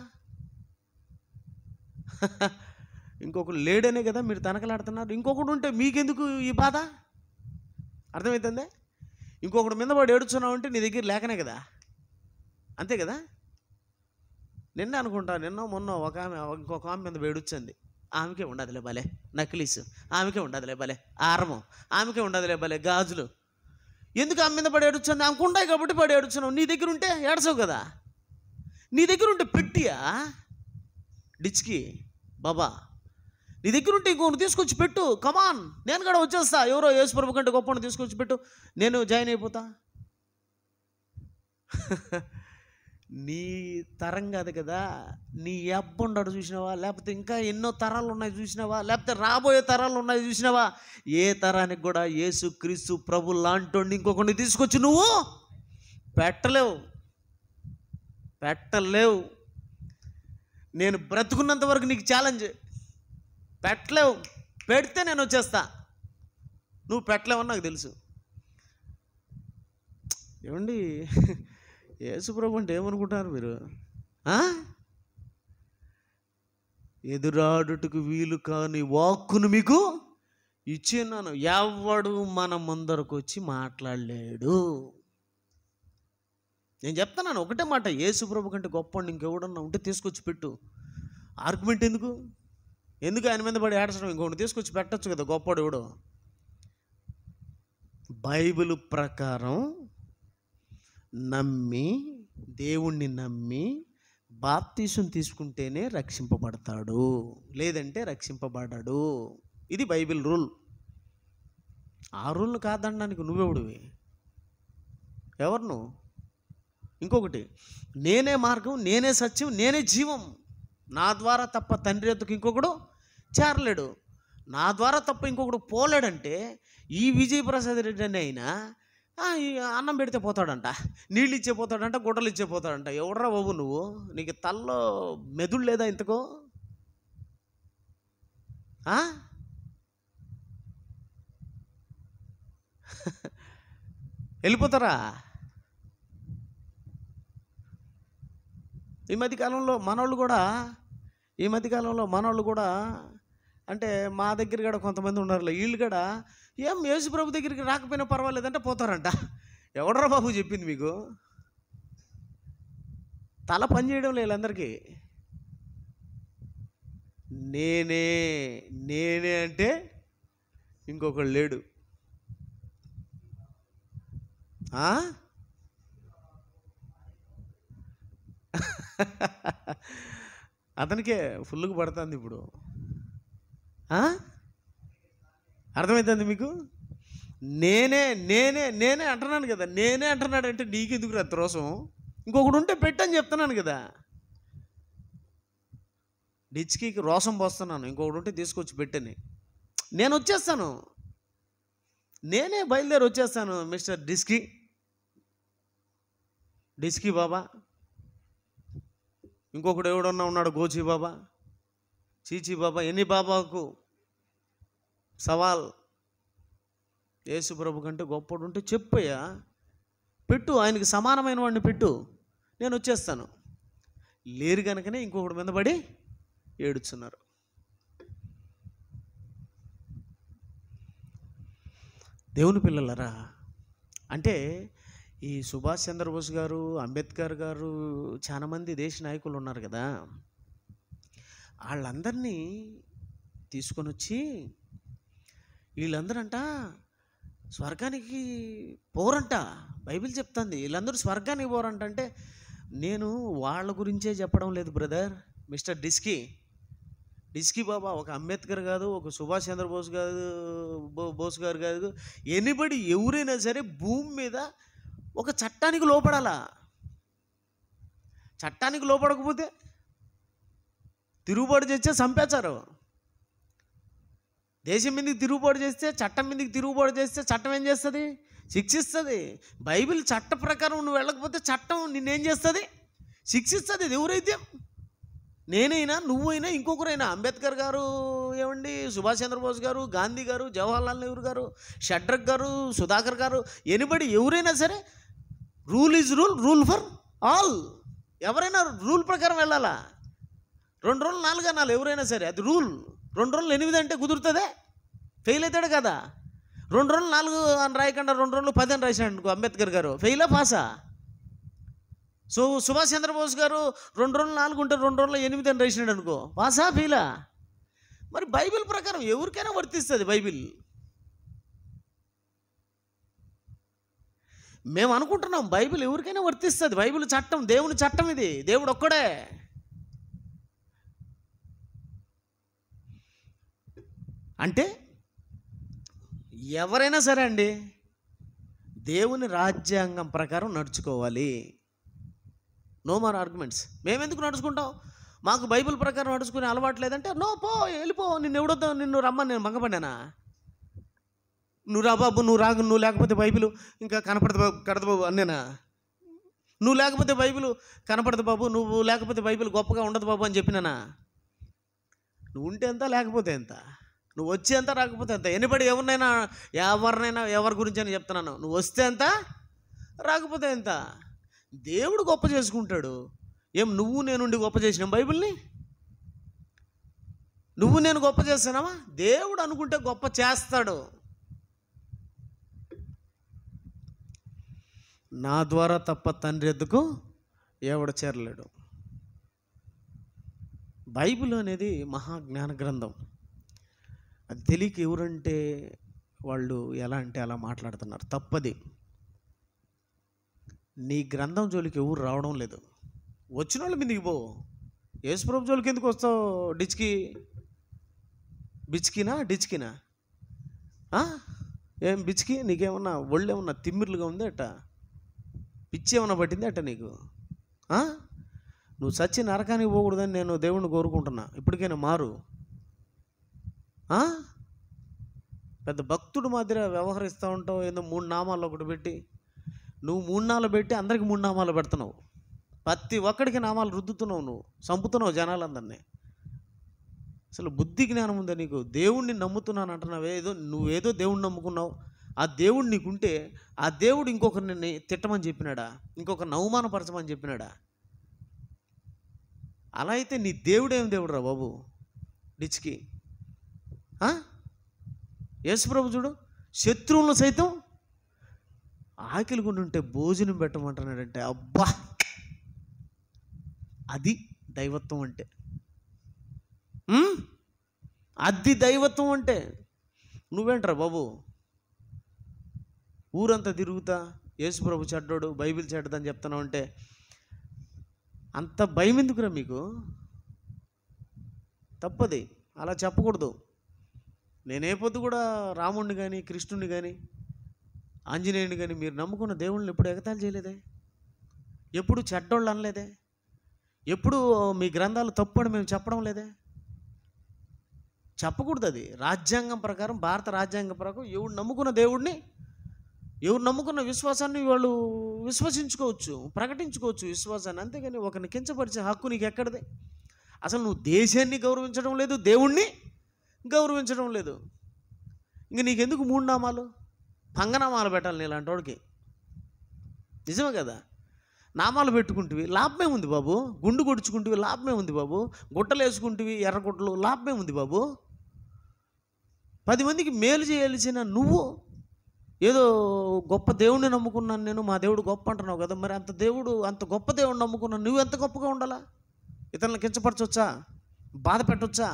ఇంకొకరు లేడనే కదా మీరు తనకలాడుతున్నారు. ఇంకొకడు ఉంటే మీకెందుకు ఈ బాధ? అర్థమవుతుంది? ఇంకొకడు మీద పడి ఏడుచున్నావు అంటే నీ దగ్గర లేకనే కదా. అంతే కదా. నిన్న అనుకుంటా, నిన్న మొన్న ఇంకొక ఆమె మీద వేడొచ్చింది. ఆమెకే ఉండదులే భలే నక్లీసు, ఆమెకే ఉండదులే భలే ఆరము, ఆమెకే ఉండదులే భలే గాజులు. ఎందుకు ఆమె మీద పడి ఏడుచుంది? ఆమెకు ఉంటాయి కాబట్టి పడి ఏడుచున్నావు. నీ దగ్గర ఉంటే ఏడ్చవు కదా. నీ దగ్గర ఉంటే పెట్టియా డిచ్కి బాబా. నీ దగ్గర ఉంటే ఇంకొకటి తీసుకొచ్చి పెట్టు. కమాన్, నేను కూడా వచ్చేస్తా. ఎవరో యేసుప్రభు కంటే గొప్పని తీసుకొచ్చి పెట్టు, నేను జాయిన్ అయిపోతా. నీ తరం కాదు కదా. నీ అబ్బుండాడు చూసినావా? లేకపోతే ఇంకా ఎన్నో తరాలు ఉన్నాయి చూసినావా? లేకపోతే రాబోయే తరాలు ఉన్నాయి చూసినావా? ఏ తరానికి కూడా యేసుక్రీస్తు ప్రభు లాంటి ఇంకొకరిని తీసుకొచ్చి నువ్వు పెట్టలేవు. నేను బ్రతుకున్నంత వరకు నీకు ఛాలెంజ్. పెట్టలేవు. పెడితే నేను వచ్చేస్తా. నువ్వు పెట్టలేవని నాకు తెలుసు. ఏమండి, యేసుప్రభు అంటే ఏమనుకుంటున్నారు మీరు? ఎదురాడుటకు వీలు కాని వాక్కును మీకు ఇచ్చిన్నాను. ఎవడు మన ముందరకు వచ్చి మాట్లాడలేడు. నేను చెప్తున్నాను ఒకటే మాట, యేసుప్రభు కంటే గొప్పవాడు ఇంకెవడన్నా ఉంటే తీసుకొచ్చి పెట్టు. ఆర్గ్యుమెంట్ ఎందుకు ఆయన మీద పడి ఏడ్చడం? ఇంకొకటి తీసుకొచ్చి పెట్టచ్చు కదా. గొప్పవాడు ఎవడో. బైబిల్ ప్రకారం నమ్మి, దేవుణ్ణి నమ్మి బాప్తీసం తీసుకుంటేనే రక్షింపబడతాడు, లేదంటే రక్షింపబడడు. ఇది బైబిల్ రూల్. ఆ రూల్ను కాదనడానికి నువ్వెవడివి? ఎవరు నువ్వు? ఇంకొకటి, నేనే మార్గం, నేనే సత్యం, నేనే జీవం. నా ద్వారా తప్ప తండ్రి యొద్దకు ఇంకొకడు చేరలేడు. నా ద్వారా తప్ప ఇంకొకడు పోలేడంటే ఈ విజయప్రసాద్ రెడ్డి అని అయినా అన్నం పెడితే పోతాడంట, నీళ్ళు ఇచ్చే పోతాడంట, గుడ్డలు ఇచ్చే పోతాడంట. ఎవడరా బాబు నువ్వు? నీకు తల్లో మెదుడు లేదా ఇంతకో? వెళ్ళిపోతారా? ఈ మధ్యకాలంలో మనోళ్ళు కూడా అంటే మా దగ్గర కూడా కొంతమంది ఉన్నారు. వీళ్ళు కూడా యేసుప్రభు దగ్గరికి రాకపోయినా పర్వాలేదంటే పోతారంట. ఎవడరా బాబు చెప్పింది మీకు? తల పని చేయడం లేదు అందరికీ. నేనే అంటే ఇంకొకడు లేడు. అతనికే ఫుల్గా పడుతుంది ఇప్పుడు. అర్థమవుతుంది మీకు? నేనే అంటున్నాను కదా. నేనే అంటున్నాడు అంటే నీకెందుకు రా త్రోసం? ఇంకొకడు ఉంటే పెట్టని చెప్తున్నాను కదా. డిచ్కి రోసం పోస్తున్నాను. ఇంకొకటి ఉంటే తీసుకొచ్చి పెట్టని. నేను వచ్చేస్తాను. నేనే బయలుదేరి వచ్చేస్తాను. మిస్టర్ డిస్కీ బాబా. ఇంకొకడు ఎవడన్నా ఉన్నాడు, గోచి బాబా, చీచీ బాబా. ఎన్ని బాబాకు సవాల్? యేసు ప్రభు కంటే గొప్పడు ఉంటే చెప్పయ్యా, పెట్టు, ఆయనకి సమానమైన వాడిని పెట్టు, నేను వచ్చేస్తాను. లేరు కనుకనే ఇంకొకటి మీద పడి ఏడుచున్నారు. దేవుని పిల్లలరా, అంటే ఈ సుభాష్ చంద్రబోస్ గారు, అంబేద్కర్ గారు, చాలామంది దేశ నాయకులు ఉన్నారు కదా, వాళ్ళందరినీ తీసుకొని వచ్చి వీళ్ళందరంట స్వర్గానికి పోరంట. బైబిల్ చెప్తుంది వీళ్ళందరూ స్వర్గానికి పోరంట. అంటే నేను వాళ్ళ గురించే చెప్పడం లేదు బ్రదర్, మిస్టర్ డిస్కీ బాబా. ఒక అంబేద్కర్ కాదు, ఒక సుభాష్ చంద్రబోస్ కాదు, బోస్ గారు కాదు, ఎనీబడి ఎవరైనా సరే భూమి మీద ఒక చట్టానికి లోపడాలా. చట్టానికి లోపడకపోతే తిరుగుబాటు చేస్తే చంపేశారు. దేశం మీదకి తిరుగుబాటు చేస్తే, చట్టం మీదకి తిరుగుబాటు చేస్తే చట్టం ఏం చేస్తుంది? శిక్షిస్తుంది. బైబిల్ చట్ట ప్రకారం నువ్వు వెళ్ళకపోతే చట్టం నిన్నేం చేస్తుంది? శిక్షిస్తుంది. ఇది ఎవరైతే, నేనైనా, నువ్వైనా, ఇంకొకరైనా, అంబేద్కర్ గారు ఏమండి, సుభాష్ చంద్రబోస్ గారు, గాంధీ గారు, జవహర్లాల్ నెహ్రూ గారు, షడ్రక్ గారు, సుధాకర్ గారు, ఎనిబడి ఎవరైనా సరే rule is rule for all. ఎవరైనా రూల్ ప్రకారం వెళ్ళాలా. 2 రోజులు 4 అనాలి ఎవరైనా సరే, అది రూల్. 2 రోజులు 8 అంటే కుదురుతుందే? ఫెయిల్ అవుతాడు కదా. 2 రోజులు 4 అని రాయకుండా 2 రోజులు 10 అని రాశాడు అనుకో అంబేద్కర్ గారు, ఫెయిలా పాసా? సో సుభాష్ చంద్రబోస్ గారు 2 రోజులు 4 ఉంటే 2 రోజులు 8 అని రాసినాడు అనుకో, పాసా ఫెయిలా? మరి బైబిల్ ప్రకారం ఎవరికైనా వర్తిస్తుంది బైబిల్. మేము అనుకుంటున్నాం బైబిల్ ఎవరికైనా వర్తిస్తుంది. బైబిల్ చట్టం, దేవుని చట్టం, ఇది దేవుడు ఒక్కడే. అంటే ఎవరైనా సరే అండి దేవుని రాజ్యాంగం ప్రకారం నడుచుకోవాలి. No more arguments. మేమెందుకు నడుచుకుంటాం? మాకు బైబిల్ ప్రకారం నడుచుకునే అలవాటు లేదంటే నో, పో, వెళ్ళిపో. నిన్ను ఎవడొద్దా, నిన్ను రమ్మని నేను మంగపడ్డానా? నువ్వు రా బాబు, నువ్వు రాగు, నువ్వు లేకపోతే బైబిల్ ఇంకా కనపడదు బాబు, కడదు బాబు అన్నేనా? నువ్వు లేకపోతే బైబిల్ కనపడదు బాబు, నువ్వు లేకపోతే బైబిల్ గొప్పగా ఉండదు బాబు అని చెప్పినానా? నువ్వు ఉంటే ఎంత, లేకపోతే ఎంత, నువ్వు వచ్చే ఎంత, రాకపోతే ఎంత. ఎనిబడి ఎవరినైనా ఎవరి గురించి అని చెప్తున్నాను. నువ్వు వస్తే ఎంత, రాకపోతే ఎంత. దేవుడు గొప్ప చేసుకుంటాడు. ఏం నువ్వు నేనుండి గొప్ప చేసినాం బైబిల్ని? నువ్వు నేను గొప్ప చేస్తున్నావా? దేవుడు అనుకుంటే గొప్ప చేస్తాడు. నా ద్వారా తప్ప తండ్రి ఎద్దుకు ఎవడు చేరలేడు. బైబిల్ అనేది మహాజ్ఞాన గ్రంథం. అది తెలియక ఎవరంటే వాళ్ళు ఎలా అంటే అలా మాట్లాడుతున్నారు. తప్పది. నీ గ్రంథం జోలికి ఎవరు రావడం లేదు. వచ్చిన వాళ్ళు మీదికి పో. యేసుప్రభు జోలికి ఎందుకు వస్తావు? డిచ్కినా ఏం బిచ్కి? నీకేమన్నా ఒళ్ళు ఏమన్నా తిమ్మిర్లుగా ఉంది అట్ట? పిచ్చి ఏమన్నా పట్టింది అట్ట నీకు? నువ్వు చచ్చి నరకానికి పోకూడదని నేను దేవుణ్ణి కోరుకుంటున్నా. ఇప్పటికైనా మారు. పెద్ద భక్తుడు మాదిరి వ్యవహరిస్తూ ఉంటావు. ఏదో 3 నామాలు ఒకటి పెట్టి, నువ్వు 3 నామాలు పెట్టి అందరికి 3 నామాలు పెడుతున్నావు. ప్రతి ఒక్కడికి నామాలు రుద్దుతున్నావు. నువ్వు చంపుతున్నావు జనాలందరినీ. అసలు బుద్ధి జ్ఞానం ఉందా నీకు? దేవుణ్ణి నమ్ముతున్నాను అంటున్నావు. నువ్వేదో దేవుణ్ణి నమ్ముకున్నావు. ఆ దేవుడు నీకుంటే ఆ దేవుడు ఇంకొకరిని తిట్టమని చెప్పినాడా? ఇంకొకరిని అవమానపరచమని చెప్పినాడా? అలా అయితే నీ దేవుడేం దేవుడు రా బాబు? డిచ్కి యేసుప్రభు చూడు, శత్రువులను సైతం ఆకలి కొని ఉంటే భోజనం పెట్టమంటున్నాడంటే, అబ్బా, అది దైవత్వం అంటే. అది దైవత్వం అంటే. నువ్వేంట్రా బాబు ఊరంతా తిరుగుతా యేసుప్రభు చెడ్డోడు, బైబిల్ చెడ్డదని చెప్తున్నావు అంటే అంత భయం ఎందుకురా మీకు? తప్పది, అలా చెప్పకూడదు. నేనే పొద్దు కూడా రాముడిని కానీ, కృష్ణుని కానీ, ఆంజనేయుని కానీ మీరు నమ్ముకున్న దేవుళ్ళని ఎప్పుడు ఎగతాళి చేయలేదే? ఎప్పుడు చెడ్డోళ్ళు అనలేదే? ఎప్పుడు మీ గ్రంథాలు తప్పని మేము చెప్పడం లేదే? చెప్పకూడదు. అది రాజ్యాంగం ప్రకారం, భారత రాజ్యాంగం ప్రకారం ఎవరు నమ్ముకున్న దేవుడిని, ఎవరు నమ్ముకున్న విశ్వాసాన్ని వాళ్ళు విశ్వసించుకోవచ్చు, ప్రకటించుకోవచ్చు విశ్వాసాన్ని. అంతేగాని ఒకరిని కించపరిచే హక్కు నీకు ఎక్కడిది? అసలు నువ్వు దేశాన్ని గౌరవించడం లేదు, దేవుణ్ణి గౌరవించడం లేదు. ఇంక నీకెందుకు 3 నామాలు? పంగనామాలు పెట్టాలి నీలాంటి వాడికి. నిజమే కదా? నామాలు పెట్టుకుంటువి లాభమే ఉంది బాబు, గుండు కొడుచుకుంటువి లాభమే ఉంది బాబు, గుట్టలు వేసుకుంటువి ఎర్రగుట్టలు లాభమే ఉంది బాబు. 10 మందికి మేలు చేయాల్సిన నువ్వు ఏదో గొప్ప దేవుడిని నమ్ముకున్నాను నేను, మా దేవుడు గొప్ప అంటున్నావు కదా, మరి అంత గొప్ప దేవుడిని నమ్ముకున్నాను, నువ్వు ఎంత గొప్పగా ఉండాలా? ఇతరులను కించపరచొచ్చా? బాధ పెట్టొచ్చా?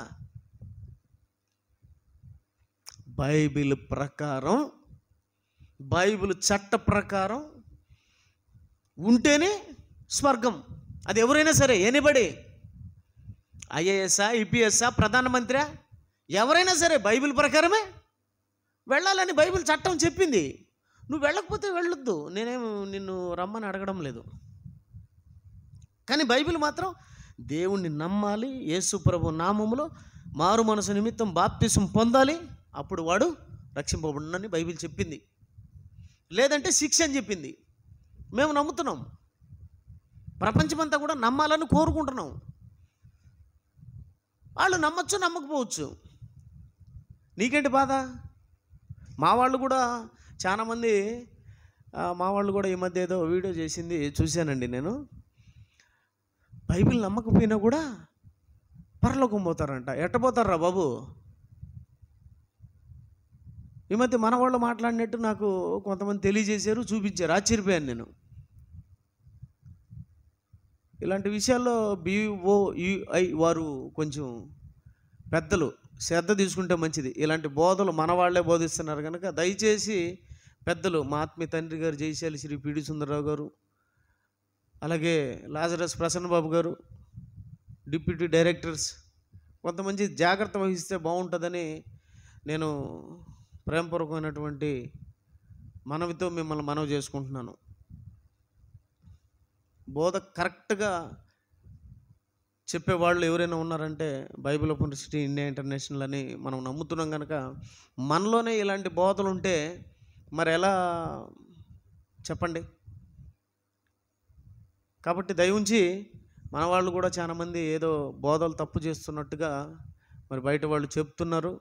బైబిల్ ప్రకారం, బైబిల్ చట్ట ప్రకారం ఉంటేనే స్వర్గం. అది ఎవరైనా సరే, ఎనిబడి, ఐఏఎస్ఆ, ఐపీఎస్ఆ, ప్రధానమంత్రి, ఎవరైనా సరే బైబిల్ ప్రకారమే వెళ్ళాలని బైబిల్ చట్టం చెప్పింది. నువ్వు వెళ్ళకపోతే వెళ్ళొద్దు, నేనేం నిన్ను రమ్మని అడగడం లేదు. కానీ బైబిల్ మాత్రం దేవుణ్ణి నమ్మాలి, యేసు ప్రభు నామములో మారు మనసు నిమిత్తం బాప్తిసం పొందాలి, అప్పుడు వాడు రక్షింపబడునని బైబిల్ చెప్పింది. లేదంటే శిక్ష అని చెప్పింది. మేము నమ్ముతున్నాం, ప్రపంచమంతా కూడా నమ్మాలని కోరుకుంటున్నాం. వాళ్ళు నమ్మచ్చు, నమ్మకపోవచ్చు, నీకేంటి బాధ? మా వాళ్ళు కూడా చాలామంది, మా వాళ్ళు కూడా ఈ మధ్య ఏదో వీడియో చేసింది చూశానండి నేను. బైబిల్ నమ్మకపోయినా కూడా పరలోకం పోతారంట. ఎట్టపోతారా బాబు? ఈ మధ్య మన వాళ్ళు మాట్లాడినట్టు నాకు కొంతమంది తెలియజేశారు, చూపించారు, ఆశ్చర్యపోయాను నేను. ఇలాంటి విషయాల్లో BOUI వారు కొంచెం పెద్దలు శ్రద్ధ తీసుకుంటే మంచిది. ఇలాంటి బోధలు మన వాళ్ళే బోధిస్తున్నారు కనుక దయచేసి పెద్దలు, మా ఆత్మీయ తండ్రి గారు జయశాలి శ్రీ పిడి సుందరరావు గారు, అలాగే లాజరస్ ప్రసన్న బాబు గారు, డిప్యూటీ డైరెక్టర్స్, కొంతమంది జాగ్రత్త వహిస్తే బాగుంటుందని నేను ప్రేమపూర్వకమైనటువంటి మనవితో మిమ్మల్ని మనవి చేసుకుంటున్నాను. బోధ కరెక్ట్గా చెప్పేవాళ్ళు ఎవరైనా ఉన్నారంటే బైబిల్ యూనివర్సిటీ ఇండియా ఇంటర్నేషనల్ అని మనం నమ్ముతున్నాం కనుక మనలోనే ఇలాంటి బోధలు ఉంటే మరి ఎలా చెప్పండి? కాబట్టి దయవుంచి మన వాళ్ళు కూడా చాలామంది ఏదో బోధలు తప్పు చేస్తున్నట్టుగా మరి బయట వాళ్ళు చెప్తున్నారు.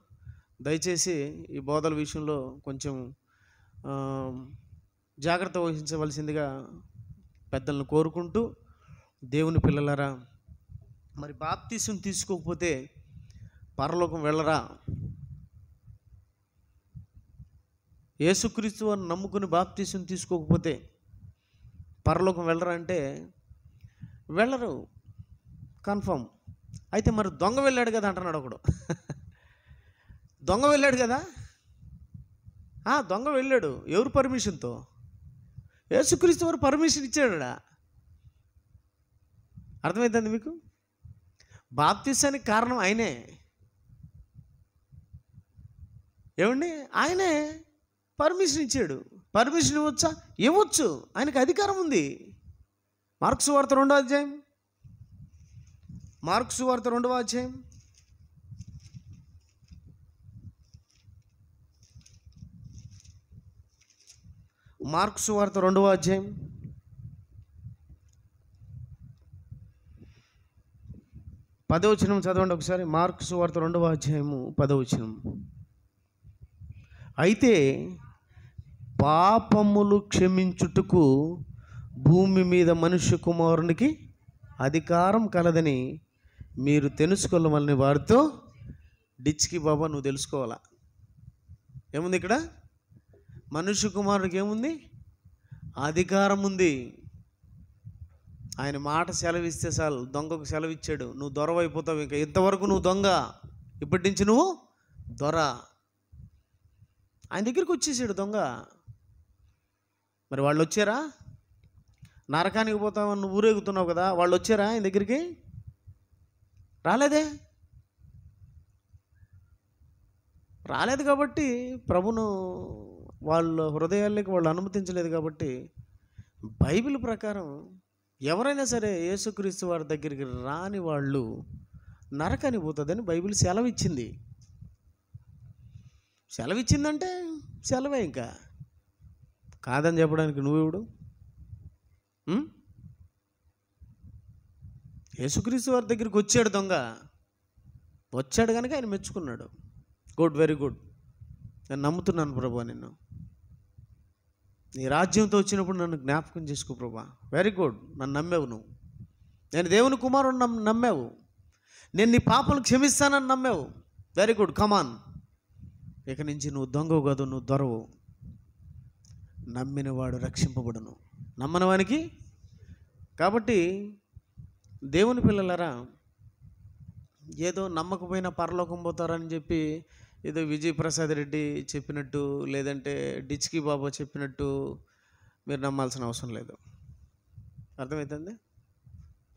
దయచేసి ఈ బోధల విషయంలో కొంచెం జాగ్రత్త వహించవలసిందిగా పెద్దలను కోరుకుంటూ, దేవుని పిల్లలారా, మరి బాప్తిసం తీసుకోకపోతే పరలోకం వెళ్ళరా? యేసుక్రీస్తు వారిని నమ్ముకుని బాప్తిసం తీసుకోకపోతే పరలోకం వెళ్ళరా అంటే వెళ్ళరు, కన్ఫర్మ్. అయితే మరి దొంగ వెళ్ళాడు కదా అంటున్నాడు ఒకడు. దొంగ వెళ్ళాడు కదా? దొంగ వెళ్ళాడు. ఎవరు పర్మిషన్తో? యేసుక్రీస్తు వారు పర్మిషన్ ఇచ్చాడా? అర్థమవుతుంది మీకు? బాప్తిసానికి కారణం ఆయనే. ఏమండి? ఆయనే పర్మిషన్ ఇచ్చాడు. పర్మిషన్ ఇవ్వచ్చా? ఇవ్వచ్చు, ఆయనకు అధికారం ఉంది. మార్కు సువార్త 2వ అధ్యాయం, మార్కు సువార్త 2వ అధ్యాయం, మార్కు సువార్త 2వ అధ్యాయం 10వ వచనం చదవండి ఒకసారి. మార్కు సువార్త 2వ అధ్యాయము 10వ వచనం. అయితే పాపములు క్షమించుటకు భూమి మీద మనుష్య కుమారునికి అధికారం కలదని మీరు తెలుసుకోవాలని వారితో. డిచ్కి బాబా, నువ్వు తెలుసుకోవాలా? ఏముంది ఇక్కడ? మనుష్య కుమారుడికి ఏముంది? అధికారం ఉంది. ఆయన మాట సెలవిస్తే చాలు. దొంగకు సెలవిచ్చాడు, నువ్వు దొరవైపోతావు. ఇంకా ఇంతవరకు నువ్వు దొంగ, ఇప్పటి నుంచి నువ్వు దొర. ఆయన దగ్గరికి వచ్చేసాడు దొంగ. మరి వాళ్ళు వచ్చారా? నరకానికి పోతామని నువ్వు ఊరేగుతున్నావు కదా, వాళ్ళు వచ్చారా ఆయన దగ్గరికి? రాలేదే. రాలేదు కాబట్టి ప్రభును వాళ్ళ హృదయాల్లోకి వాళ్ళు అనుమతించలేదు. కాబట్టి బైబిల్ ప్రకారం ఎవరైనా సరే యేసుక్రీస్తు వారి దగ్గరికి రాని వాళ్ళు నరకానికి పోతుందని బైబిల్ సెలవిచ్చింది. సెలవిచ్చిందంటే సెలవే, ఇంకా కాదని చెప్పడానికి నువ్వెవడు? యేసుక్రీస్తు వారి దగ్గరికి వచ్చాడు దొంగ, వచ్చాడు కనుక ఆయన మెచ్చుకున్నాడు. గుడ్, వెరీ గుడ్, నేను నమ్ముతున్నాను ప్రభు నిన్ను. నీ రాజ్యంతో వచ్చినప్పుడు నన్ను జ్ఞాపకం చేసుకో ప్రభా. వెరీ గుడ్, నన్ను నమ్మావు నువ్వు. నేను దేవుని కుమారుడు నమ్మావు. నేను నీ పాపలు క్షమిస్తానని నమ్మావు. వెరీ గుడ్, కమాన్. ఇక నుంచి నువ్వు దొంగవు కాదు, నువ్వు దొరవు. నమ్మినవాడు రక్షింపబడును, నమ్మనవానికి. కాబట్టి దేవుని పిల్లలరా, ఏదో నమ్మకపోయినా పరలోకం పోతారని చెప్పి ఏదో విజయప్రసాద్ రెడ్డి చెప్పినట్టు, లేదంటే డిచ్కి బాబా చెప్పినట్టు మీరు నమ్మాల్సిన అవసరం లేదు. అర్థమవుతుంది?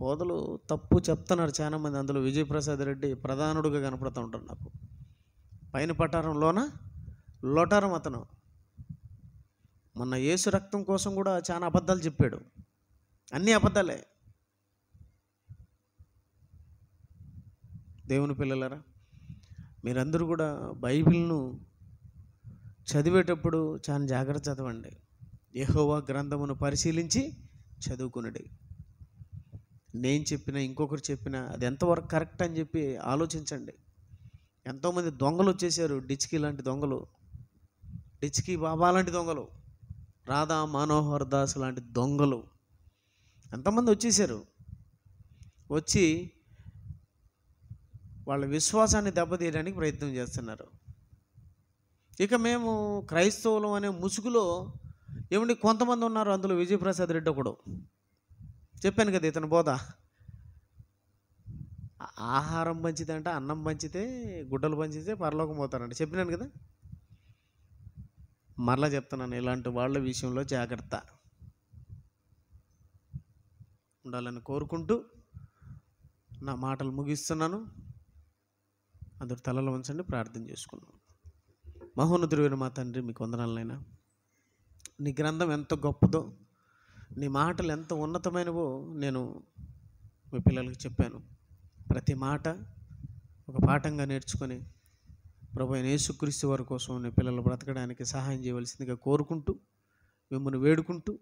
బోధలు తప్పు చెప్తున్నారు చాలామంది. అందులో విజయప్రసాద్ రెడ్డి ప్రధానుడుగా కనపడుతూ ఉంటారు నాకు. పైన పటారంలోన లోటారం అతను. మొన్న యేసు రక్తం కోసం కూడా చాలా అబద్ధాలు చెప్పాడు. అన్నీ అబద్ధాలే. దేవుని పిల్లలరా, మీరందరూ కూడా బైబిల్ను చదివేటప్పుడు చాలా జాగ్రత్త చదవండి. యెహోవా గ్రంథమును పరిశీలించి చదువుకునడి. నేను చెప్పినా ఇంకొకరు చెప్పినా అది ఎంతవరకు కరెక్ట్ అని చెప్పి ఆలోచించండి. ఎంతోమంది దొంగలు వచ్చేసారు, డిచ్కి లాంటి దొంగలు, డిచ్కి బాబా లాంటి దొంగలు, రాధా మనోహర్ దాస్ లాంటి దొంగలు ఎంతమంది వచ్చేసారు. వచ్చి వాళ్ళ విశ్వాసాన్ని దెబ్బతీయడానికి ప్రయత్నం చేస్తున్నారు. ఇక మేము క్రైస్తవులం అనే ముసుగులో ఏమండి కొంతమంది ఉన్నారు. అందులో విజయప్రసాద్ రెడ్డి ఒకడు. చెప్పాను కదా ఇతని బోధ. ఆహారం పంచితే అన్నం పంచితే, గుడ్డలు పంచితే పరలోకం పోతారంట. చెప్పినాను కదా. మరలా చెప్తున్నాను, ఇలాంటి వాళ్ళ విషయంలో జాగ్రత్త ఉండాలని కోరుకుంటూ నా మాటలు ముగిస్తున్నాను. అందరు తలలో ఉంచండి, ప్రార్థన చేసుకున్నాం. మహోన్నతుడైన మా తండ్రి, మీకు వందనాలనైనా. నీ గ్రంథం ఎంత గొప్పదో, నీ మాటలు ఎంత ఉన్నతమైనవో నేను మీ పిల్లలకి చెప్పాను. ప్రతి మాట ఒక పాఠంగా నేర్చుకొని ప్రభువైన యేసుక్రీస్తు వారి కోసం నీ పిల్లలు బ్రతకడానికి సహాయం చేయవలసిందిగా కోరుకుంటూ, మిమ్మల్ని వేడుకుంటూ,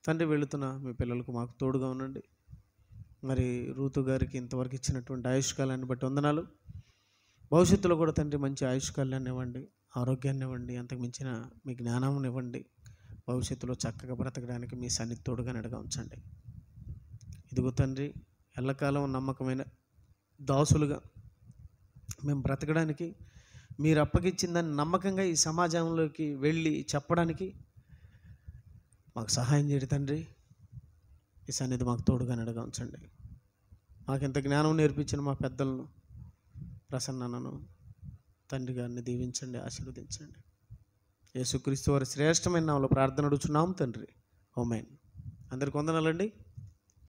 తండ్రి వెళుతున్న మీ పిల్లలకు మాకు తోడుగా ఉండండి. మరి రూతు గారికి ఇంతవరకు ఇచ్చినటువంటి ఆయుష్కాలాన్ని బట్టి వందనాలు. భవిష్యత్తులో కూడా తండ్రి మంచి ఆయుష్కాలాన్ని ఇవ్వండి, ఆరోగ్యాన్ని ఇవ్వండి, అంతకు మించిన మీ జ్ఞానం ఇవ్వండి. భవిష్యత్తులో చక్కగా బ్రతకడానికి మీ సన్నిధి తోడుగా నడగా ఉంచండి. ఇదిగో తండ్రి, ఎల్లకాలం నమ్మకమైన దాసులుగా మేము బ్రతకడానికి, మీరు అప్పగించిందని నమ్మకంగా ఈ సమాజంలోకి వెళ్ళి చెప్పడానికి మాకు సహాయం చేయండి తండ్రి. ఈ సన్నిధి మాకు తోడుగా నడగా ఉంచండి. మాకు ఎంత జ్ఞానం నేర్పించిన మా పెద్దలను, ప్రసన్నను, తండ్రి గారిని దీవించండి, ఆశీర్వదించండి. యేసుక్రీస్తు వారి శ్రేష్టమైన నామములో ప్రార్థన అడుగుచున్నాం తండ్రి. ఆమేన్. అందరికి వందనాలండి.